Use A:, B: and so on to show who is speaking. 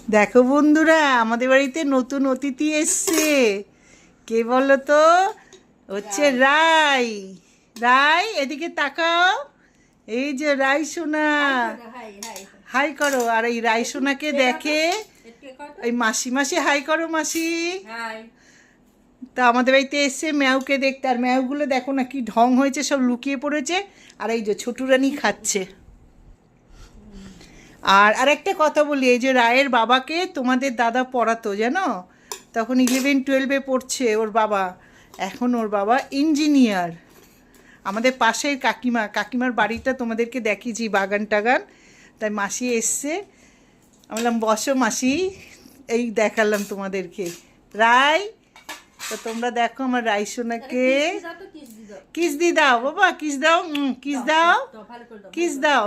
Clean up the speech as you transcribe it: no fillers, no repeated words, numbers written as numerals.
A: দেখো বন্ধুরা, আমাদের বাড়িতে নতুন অতিথি এসছে। কে বলো তো? হচ্ছে রাই। রাই, এদিকে তাকাও। এই যে রাই সোনা, হাই করো। আর এই রাই সোনাকে দেখে এই মাসি, মাসি হাই করো মাসি। তা আমাদের বাড়িতে এসছে ম্যাউকে দেখতে, আর ম্যাউগুলো দেখো না কি ঢং হয়েছে, সব লুকিয়ে পড়েছে। আর এই যে ছোটু রানী খাচ্ছে। আর আরেকটা কথা বলি, এই যে রায়ের বাবাকে তোমাদের দাদা পড়াতো জানো, তখন 11-12 পড়ছে ওর বাবা। এখন ওর বাবা ইঞ্জিনিয়ার। আমাদের পাশের কাকিমার বাড়িটা তোমাদেরকে দেখিয়েছি, বাগান টাগান। তাই মাসি এসছে, আমি বললাম বসো মাসি, এই দেখালাম তোমাদেরকে। রাই, তো তোমরা দেখো আমার রাই সোনাকে। কিস দি দাও বাবা, কিস দাও, কিস দাও, কিস দাও।